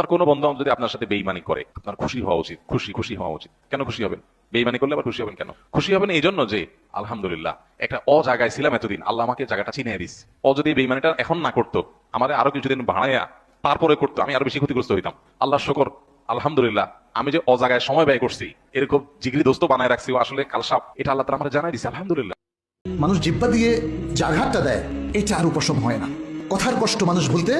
আপনার কোনো বন্ধু যদি আপনার সাথে বেঈমানি করে, আপনার খুশি হওয়া উচিত, খুশি হওয়া উচিত। কেন খুশি হবেন? বেঈমানি করলে আবার খুশি হবেন কেন? খুশি হবেন এই জন্য যে আলহামদুলিল্লাহ একটা জায়গায় ছিলাম এতদিন, আল্লাহ আমাকে জায়গাটা চিনিয়ে দিস। যদি বেঈমানিটা এখন না করতো, আমাদের আরো কিছুদিন ভাড়াইয়া তারপরে করতো, আমি আরো বেশি ক্ষতিগ্রস্ত হইতাম। আল্লাহ শুকর, আলহামদুলিল্লাহ আমি যে জায়গায় সময় ব্যয় করছি, এরকম জিগরি দোস্ত বানায় রাখছি, আসলে কালসাপ, এটা আল্লাহ তাআলা আমাকে জানাই দিছে, আলহামদুলিল্লাহ। মানুষ জিহ্বা দিয়ে যে আঘাতটা দেয়, এটা আর উপশম হয় না। কথার কষ্ট মানুষ ভুলতে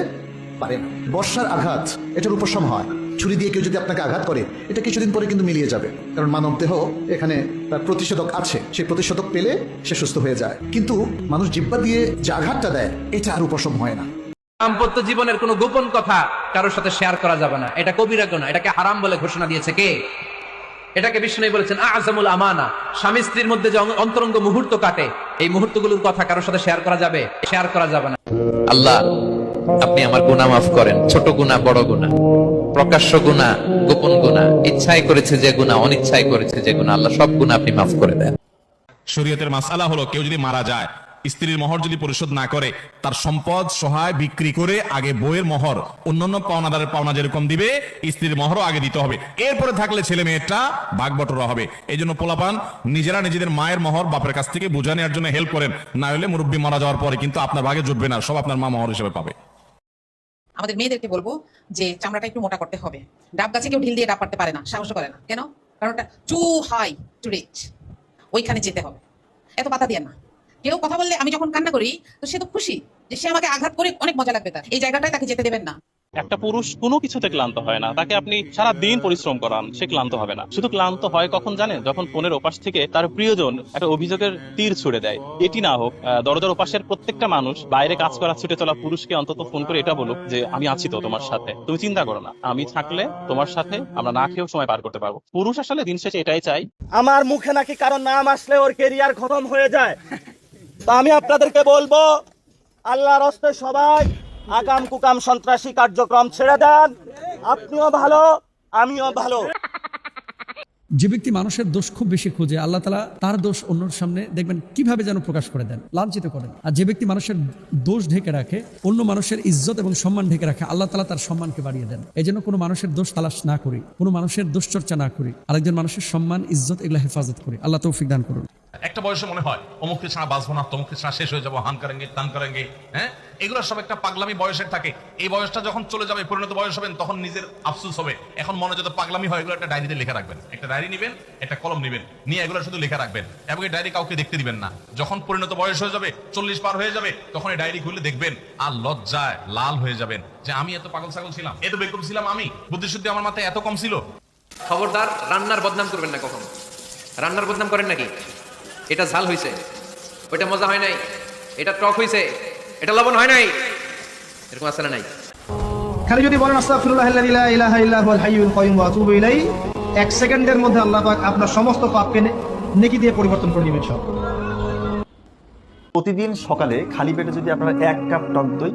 পারে না। বর্ষার আঘাত, এটার উপশম হয়। ছুরি দিয়ে কেউ যদি আপনাকে আঘাত করে, এটা কিছুদিন পরে কিন্তু মিলিয়ে যাবে, কারণ মানব দেহ এখানে তার প্রতিষেধক আছে, সেই প্রতিষেধক পেলে সে সুস্থ হয়ে যায়। কিন্তু মানুষ জিহ্বা দিয়ে যে আঘাতটা দেয়, এটা আর উপশম হয় না। দাম্পত্য জীবনের কোনো গোপন কথা কারোর সাথে শেয়ার করা যাবে না, এটা কবিরা গুনাহ। এটাকে হারাম বলে ঘোষণা দিয়েছে কে? এটাকে বিষ্ণু বলেছেন আযমুল আমানা। স্বামী স্ত্রীর মধ্যে যে অন্তরঙ্গ মুহূর্ত কাটে, এই মুহূর্তগুলোর কথা কারোর সাথে শেয়ার করা যাবে? শেয়ার করা যাবে না। আল্লাহ, আপনি আমার গুনাহ মাফ করেন, ছোট গুনাহ, বড় গুনাহ, প্রকাশ্য গুনাহ, গোপন গুনাহ, ইচ্ছায় করেছে যে গুনাহ, অনিচ্ছায় করেছে যে গুনাহ, আল্লাহ সব গুনাহ আপনি মাফ করে দেন। শরীয়তের মাসআলা হলো, কেউ যদি মারা যায়, স্ত্রীর মোহর যদি পরিশোধ না করে, তার সম্পদ সহায় বিক্রি করে আগে বইয়ের মোহর, অন্যান্য পাওনাদারের পাওনা যেরকম দিবে, স্ত্রীর মোহরও আগে দিতে হবে। এরপরে থাকলে ছেলে মেয়েটা ভাগ বটরা হবে। এই জন্য পোলাপান নিজেরা নিজেদের মায়ের মোহর বাপের কাছ থেকে বুঝা নেওয়ার জন্য হেল্প করেন, না হলে মুরব্বী মারা যাওয়ার পরে কিন্তু আপনার ভাগে জুটবে না, সব আপনার মা মোহর হিসেবে পাবে। আমাদের মেয়েদেরকে বলবো যে চামড়াটা একটু মোটা করতে হবে। ডাব গাছে কেউ ঢিল দিয়ে ডাব পারতে পারে না, সাহস করে না। কেন? কারণ ওটা টু হাই টু রিচ, ওইখানে যেতে হবে। এত পাতা দিয়ে না। কেউ কথা বললে আমি যখন কান্না করি, তো সে তো খুশি যে সে আমাকে আঘাত করে, অনেক মজা লাগবে তার। এই জায়গাটায় তাকে যেতে দেবেন না। একটা পুরুষ কোনো কিছুতে ক্লান্ত হয় না, তাকে আপনি সারা দিন পরিশ্রম করান, সে ক্লান্ত হবে না। শুধু ক্লান্ত হয় কখন জানেন? যখন ফোনের ওপাশ থেকে তার প্রিয়জন একটা অভিযোগের তীর ছুড়ে দেয়। এটি না হোক, দরজার ওপাশের প্রত্যেকটা মানুষ বাইরে কাজ করা ছুটে চলা পুরুষকে অন্তত ফোন করে এটা বলুক যে আমি আছি তো তোমার সাথে, তুমি চিন্তা করো না, আমি থাকলে তোমার সাথে আমরা না খেয়েও সময় পার করতে পারবো। পুরুষ আসলে দিন শেষে এটাই চাই। আমার মুখে নাকি কারণ নাম আসলে ওর কেরিয়ার খতম হয়ে যায়। তো আমি আপনাদেরকে বলবো, আল্লাহর হস্তে সবাই আকাম কুকাম সন্ত্রাসী কার্যক্রম ছেড়ে দেন। আপনিও ভালো, আমিও ভালো। যে ব্যক্তি মানুষের দোষ খুব বেশি খুঁজে, আল্লাহ তাআলা তার দোষ অন্যের সামনে দেখবেন কিভাবে যেন প্রকাশ করে দেন, লাঞ্ছিত করেন। আর যে ব্যক্তি মানুষের দোষ ঢেকে রাখে, অন্য মানুষের ইজ্জত এবং সম্মান ঢেকে রাখে, আল্লাহ তাআলা তার সম্মানকে বাড়িয়ে দেন। এই জন্য কোনো মানুষের দোষ তালাশ না করি, কোনো মানুষের দোষ চর্চা না করি, আরেকজন মানুষের সম্মান, ইজ্জত এগুলো হেফাজত করি। আল্লাহ তৌফিক দান করুন। একটা বয়সে মনে হয় অমুককে ছাড়া বাঁচবো না, তমুককে ছাড়া শেষ হয়ে যাবো, হান করেঙ্গে তান করেঙ্গে, হ্যাঁ, এগুলো সব একটা পাগলামি বয়সের থাকে। এই বয়সটা যখন চলে যাবে, পরিণত বয়স হবেন, তখন নিজের আফসোস হবে। এখন মনে যত পাগলামি হয়, এগুলো একটা ডায়েরিতে লেখা রাখবেন। একটা ডায়েরি নেবেন, একটা কলম নেবেন, নিয়ে এগুলো শুধু লেখা রাখবেন, এবং এই ডায়েরি কাউকে দেখতে দিবেন না। যখন পরিণত বয়স হয়ে যাবে, 40 পার হয়ে যাবে, তখন এই ডায়েরি খুলে দেখবেন আর লজ্জায় লাল হয়ে যাবেন যে আমি এত পাগল ছাগল ছিলাম, এত বেকুব ছিলাম, আমি বুদ্ধিশুদ্ধি আমার মাথায় এত কম ছিল। খবরদার রান্নার বদনাম করবেন না কখনো। রান্নার বদনাম করেন নাকি? এটা ঝাল হইছে, ওইটা মজা হয় নাই, এটা টক হইছে, এটা লবণ হয় নাই, এরকম আছে না নাই? খালি যদি বলেন আস্তাগফিরুল্লাহাল্লাযী লা ইলাহা ইল্লা হুয়াল হাইয়ুল কাইয়ুম ওয়া আতুবু ইলাইহি, 1 সেকেন্ডের মধ্যে আল্লাহ পাক আপনার সমস্ত পাপকে নেকি দিয়ে পরিবর্তন করে দিবেন সব। প্রতিদিন সকালে খালি পেটে যদি আপনারা 1 কাপ টক দই,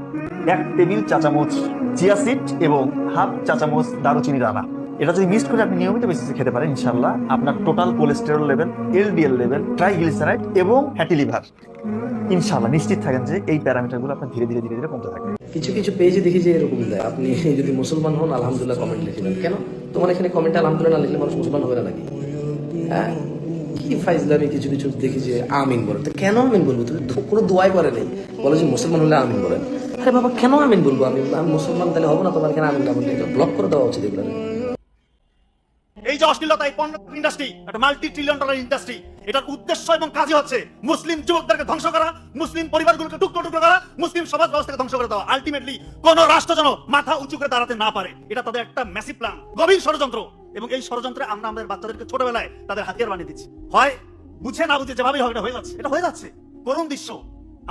1 টেবিল চা চামচ চিয়া সিড এবং হাফ চা চামচ দারুচিনি দানা, এটা যদি মিক্সড করে আপনি নিয়মিত বেসিসে খেতে পারেন, ইনশাআল্লাহ আপনার total cholesterol level, LDL level, triglyceride এবং ফ্যাটি লিভার, ইনশাআল্লাহ নিশ্চিত থাকেন যে এই প্যারামিটারগুলো আপনার ধীরে ধীরে কমতে থাকবে। কিছু কিছু পেজে দেখি যে এরকম দেয়, আপনি যদি মুসলমান হন আলহামদুলিল্লাহ কমেন্ট লিখলেন, কেন তোমার এখানে কমেন্টে আলহামদুলিল্লাহ না লিখলে মানুষ মুসলমান হবে না নাকি? হ্যাঁ, কি ফাইজলামি। কিছু কিছু দেখি যে আমিন বলে, তো কেন আমিন বলবো? তুমি কোনো দোয়াই করে নেই, বলে যে মুসলমান হলে আমিন বলেন। আরে বাবা, কেন আমিন বলবো? আমি মুসলমান তাহলে হবো না? তোমার কেন আমিন না বললে ব্লক করে দেওয়া উচিত এগুলো। এই যে অশ্লীলতা, এই পর্নোগ্রাফি ইন্ডাস্ট্রি একটা মাল্টি ট্রিলিয়ন ডলার ইন্ডাস্ট্রি, এটার উদ্দেশ্য এবং কাজই হচ্ছে মুসলিম যুবকদেরকে ধ্বংস করা, মুসলিম পরিবারগুলোকে টুকরো টুকরো করা, মুসলিম সমাজ ব্যবস্থাকে ধ্বংস করে দেওয়া। আলটিমেটলি কোন রাষ্ট্র যেন মাথা উঁচু করে দাঁড়াতে না পারে, এটা তাদের একটা ম্যাসিভ প্ল্যান, গভীর ষড়যন্ত্র। এবং এই ষড়যন্ত্রে আমরা আমাদের বাচ্চাদেরকে ছোটবেলায় তাদের হাতিয়ার বানিয়ে দিচ্ছি। হয় বুঝে না বুঝে যেভাবেই হবে এটা হয়ে যাচ্ছে করুণ দৃশ্য।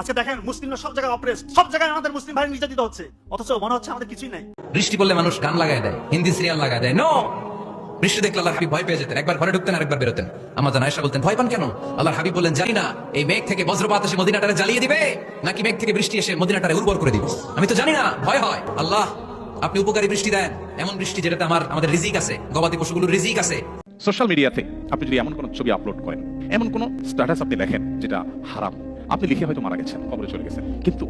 আজকে দেখেন মুসলিমরা সব জায়গায় অপ্রেসড, সব জায়গায় আমাদের মুসলিম ভাই নির্যাতিত হচ্ছে, অথচ মনে হচ্ছে আমাদের কিছুই নাই। বৃষ্টি পড়লে মানুষ গান লাগায় দেয়, হিন্দি সিরিয়াল লাগায় দেয়। নো, বৃষ্টি দেখলে আল্লাহর হাবিব ভয় পেয়ে যেতেন, একবার ঘরে ঢুকতেন আরেকবার বেরোতেন। আমাদের আয়েশা বলতেন, ভয় পান কেন? আল্লাহর হাবিব বললেন, জানি না এই মেঘ থেকে বজ্রপাত এসে মদিনাটারে জ্বালিয়ে দিবে, নাকি মেঘ থেকে বৃষ্টি এসে মদিনাটারে উর্বর করে দিবে, আমি তো জানি না, ভয় হয়। আল্লাহ আপনি উপকারী বৃষ্টি দেন, এমন বৃষ্টি যেটাতে আমাদের রিজিক আছে, গবাদি পশুগুলোর রিজিক আছে। সোশ্যাল মিডিয়াতে আপনি যদি এমন কোনো ছবি আপলোড করেন, এমন কোনো স্ট্যাটাস আপনি লেখেন যেটা হারাম, আপনি লিখে হয়তো মারা গেছেন, কবরে চলে গেছেন, কিন্তু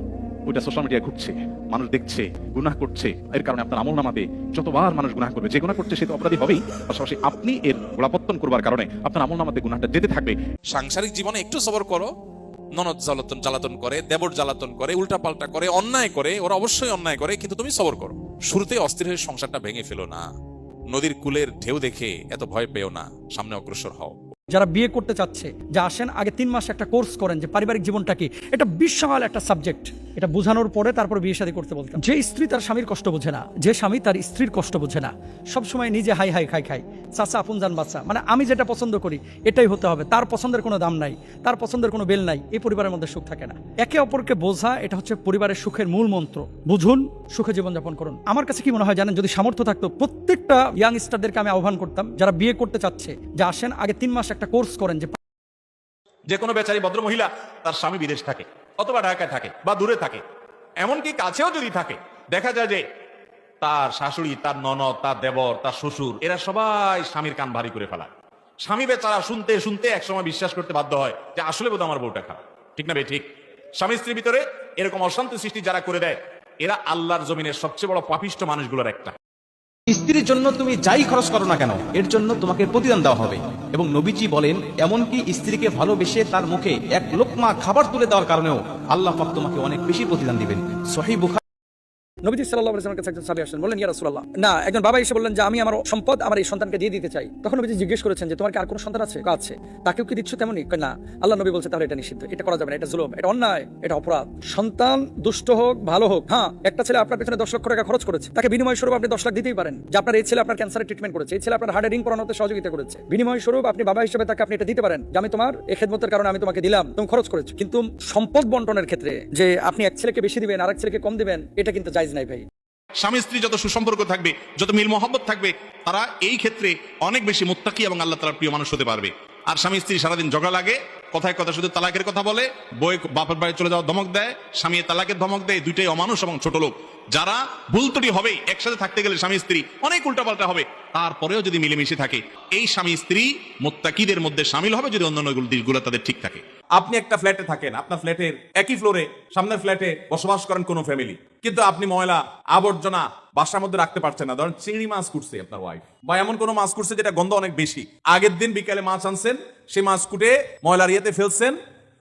ওইটা সোশ্যাল মিডিয়ায় ঘুরছে, মানুষ দেখছে, গুনাহ করছে, এর কারণে আপনার আমলনামাতে যতবার মানুষ গুনাহ করবে, যে গুনাহ করছে সে তো অপরাধী হবেই, পাশাপাশি আপনি এর গোড়াপত্তন করবার কারণে আপনার আমলনামাতে গুনাহটা যেতে থাকবে। সাংসারিক জীবনে একটু সবর করো। ননদ জ্বালাতন করে, দেবর জ্বালাতন করে, উল্টাপাল্টা করে, অন্যায় করে, ওরা অবশ্যই অন্যায় করে, কিন্তু তুমি সবর করো। শুরুতে অস্থির হয়ে সংসারটা ভেঙে ফেলো না। নদীর কূলের ঢেউ দেখে এত ভয় পেও না, সামনে অগ্রসর হও। যারা বিয়ে করতে চাচ্ছে, যে আসেন আগে 3 মাস একটা কোর্স করেন যে পারিবারিক জীবনটা কি, এটা বিশাল একটা সাবজেক্ট। এটা বোঝানোর পরে তারপর বিয়ে শাদী করতে বলতাম। যে স্ত্রী তার স্বামীর কষ্ট বোঝে না, যে স্বামী তার স্ত্রীর কষ্ট বোঝে না, সবসময় নিজে হাই হাই খাই খাই, চাচা আপন জান বাচ্চা, মানে আমি যেটা পছন্দ করি এটাই হতে হবে, তার পছন্দের কোনো দাম নাই, তার পছন্দের কোনো বেল নাই, এই পরিবারের মধ্যে সুখ থাকে না। একে অপরকে বোঝা, এটা হচ্ছে পরিবারের সুখের মূল মন্ত্র। বুঝুন, সুখে জীবনযাপন করুন। আমার কাছে কি মনে হয় জানেন, যদি সামর্থ্য থাকতো প্রত্যেকটা ইয়াং স্টারদেরকে আমি আহ্বান করতাম যারা বিয়ে করতে চাচ্ছে, যে আসেন আগে 3 মাস একটা কোর্স করেন যে যে কোনো বেচারি ভদ্র মহিলা, তার স্বামী বিদেশ থাকে অথবা ঢাকায় থাকে বা দূরে থাকে, এমনকি কাছেও যদি থাকে, দেখা যায় যে তার শাশুড়ি, তার ননদ, তার দেবর, তার শ্বশুর, এরা সবাই স্বামীর কান ভারী করে ফেলায়। স্বামী বেচারা শুনতে শুনতে একসময় বিশ্বাস করতে বাধ্য হয় যে আসলে বোধ আমার বউটা খারাপ। ঠিক না বে ঠিক? স্বামী স্ত্রীর ভিতরে এরকম অশান্তি সৃষ্টি যারা করে দেয়, এরা আল্লাহর জমিনের সবচেয়ে বড় পাপিষ্ট মানুষগুলোর একটা। স্ত্রীর জন্য তুমি যাই খরচ করো না কেন, এর জন্য তোমাকে প্রতিদান দেওয়া হবে। এবং নবীজি বলেন, এমনকি স্ত্রীকে ভালোবেসে তার মুখে 1 লোকমা খাবার তুলে দেওয়ার কারণেও আল্লাহ পাক তোমাকে অনেক বেশি প্রতিদান দিবেন। সহিহ বুখারী। নবীজি সাল্লাল্লাহু আলাইহি ওয়াসাল্লামের কাছে একজন সাহাবী আসলেন, বললেন ইয়া রাসূলুল্লাহ, না, একজন বাবা এসে বললেন যে আমি আমার সম্পদ আমার এই সন্তানকে দিয়ে দিতে চাই। তখন নবীজি জিজ্ঞেস করেছেন যে তোমার কি আর কোনো সন্তান আছে? আছে। তাকেও কি দিচ্ছ তেমনি? না। আল্লাহ নবী বলছে তাহলে এটা নিষিদ্ধ, এটা করা যাবে না, এটা জুলুম, এটা অন্যায়, এটা অপরাধ। সন্তান দুষ্ট হোক ভালো হোক, হ্যাঁ, একটা ছেলে আপনার পেছনে 10 লক্ষ টাকা খরচ করেছে, তাকে বিনিময় স্বরূপ আপনি 10 লাখ দিতেই পারেন, যে আপনার এই ছেলে আপনার ক্যান্সারের ট্রিটমেন্ট করেছে, এই ছেলে আপনার হার্টের রিং পরানোতে সহযোগিতা করেছে, বিনিময় স্বরূপ আপনি বাবা হিসেবে তাকে আপনি এটা দিতে পারেন যে আমি তোমার এই খেদমতের কারণে আমি তোমাকে দিলাম, তুমি খরচ করেছো। কিন্তু সম্পদ বন্টনের ক্ষেত্রে যে আপনি এক ছেলেকে বেশি দিবেন আরেক ছেলেকে কম দিবেন, এটা কিন্তু জায়েজ নাই ভাই। স্বামী স্ত্রী যত সুসম্পর্ক থাকবে, যত মিল মোহাম্মত থাকবে, তারা এই ক্ষেত্রে অনেক বেশি মুত্তাকি এবং আল্লাহ তাআলার প্রিয় মানুষ হতে পারবে। আর স্বামী স্ত্রী সারাদিন ঝগড়া লাগে, কথায় কথা শুধু তালাকের কথা বলে, বই বাপের বাড়ি চলে যাওয়ার ধমক দেয়, স্বামী তালাকের ধমক দেয়, দুইটাই অমানুষ এবং ছোট লোক। যারা ভুল ত্রুটি হবেই, একসাথে থাকতে গেলে স্বামী স্ত্রী অনেক উল্টাপাল্টা হবে, তারপরেও যদি মিলেমিশে থাকে, এই স্বামী স্ত্রী মুত্তাকিদের মধ্যে শামিল হবে যদি অন্যান্য দিকগুলো তাদের ঠিক থাকে। আপনি একটা ফ্ল্যাটে থাকেন, আপনার ফ্ল্যাটের একই ফ্লোরে সামনের ফ্ল্যাটে বসবাস করেন কোনো ফ্যামিলি, কিন্তু আপনি ময়লা আবর্জনা বাসার মধ্যে রাখতে পারছেন না। ধরেন চিংড়ি মাছ কুটছে আপনার ওয়াইফ, বা এমন কোনো মাছ কুটছে যেটা গন্ধ অনেক বেশি, আগের দিন বিকালে মাছ আনছেন, সেই মাছ কুটে ময়লার ইয়েতে ফেলছেন,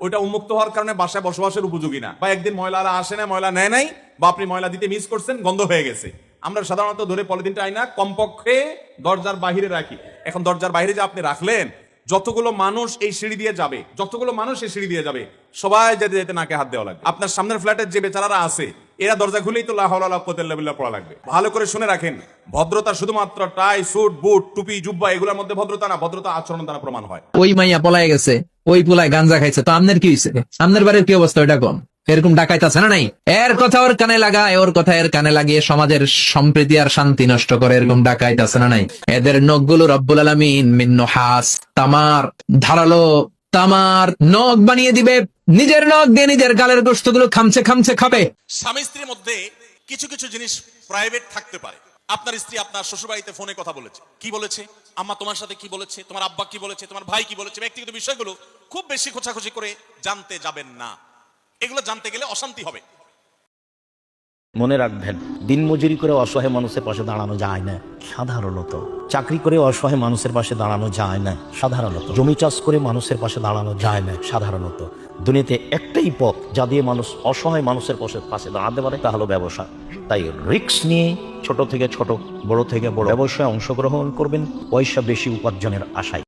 ওইটা উন্মুক্ত হওয়ার কারণে বাসায় বসবাসের উপযোগী না, বা একদিন ময়লারা আসে না, ময়লা নেয় নাই, বা আপনি ময়লা দিতে মিস করছেন, গন্ধ হয়ে গেছে। আমরা সাধারণত ধরে পলিথিনটা আইনা কমপক্ষে দরজার বাহিরে রাখি। এখন দরজার বাইরে যে আপনি রাখলেন, যতগুলো মানুষ এই সিঁড়ি দিয়ে যাবে, সবাই যেতে যেতে নাকে হাত দেওয়া লাগবে। আপনার সামনের ফ্ল্যাটের যে বেচারারা আছে, এরা দরজা খুলেই তো লা হাওলা ওয়ালা কুওয়াতা ইল্লা বিল্লাহ পড়া লাগবে। ভালো করে শুনে রাখেন, ভদ্রতা শুধুমাত্র টাই, স্যুট, বুট, টুপি, জুব্বা এগুলোর মধ্যে ভদ্রতা না, ভদ্রতা আচরণ দ্বারা প্রমাণ হয়। ওই মাইয়া পলায় গেছে, ওই পোলায় গাঞ্জা খাইছে, তো আপনার কি হয়েছে? আপনার বাড়ির কি অবস্থা? ওইটা কোন এরকম ডাকাইত আছে না নাই? এর কথা ওর কানে লাগায়, ওর কথা এর কানে লাগিয়ে সমাজের সম্প্রীতি আর শান্তি নষ্ট করে, এরকম ডাকাইত আছে না নাই? এদের নখগুলো রব্বুল আলামিন মিন নুহাস, তামার, ধারালো তামার নখ বানিয়ে দিবে, নিজের নখ দিয়ে নিজের গালের গোশতগুলো খামচে খামচে খাবে। স্বামী স্ত্রীর মধ্যে কিছু কিছু জিনিস প্রাইভেট থাকতে পারে। আপনার স্ত্রী আপনার শ্বশুরবাড়িতে ফোনে কথা বলেছে, কি বলেছে, আম্মা তোমার সাথে কি বলেছে, তোমার আব্বা কি বলেছে, তোমার ভাই কি বলেছে, ব্যক্তিগত বিষয়গুলো খুব বেশি খোঁচাখুচি করে জানতে যাবেন না। এগুলো জানতে গেলে অশান্তি হবে। মনে রাখবেন, দিনমজুরি করে অসহায় মানুষের পাশে দাঁড়ানো যায় না সাধারণত, চাকরি করে অসহায় মানুষের পাশে দাঁড়ানো যায় না সাধারণত, জমি চাষ করে মানুষের পাশে দাঁড়ানো যায় না সাধারণত। দুনিয়াতে একটাই পথ যা দিয়ে মানুষ অসহায় মানুষের পাশে দাঁড়াতে পারে, তা হলো ব্যবসা। তাই রিস্ক নিয়ে ছোট থেকে ছোট, বড় থেকে বড় ব্যবসায় অংশগ্রহণ করবেন, পয়সা বেশি উপার্জনের আশায়।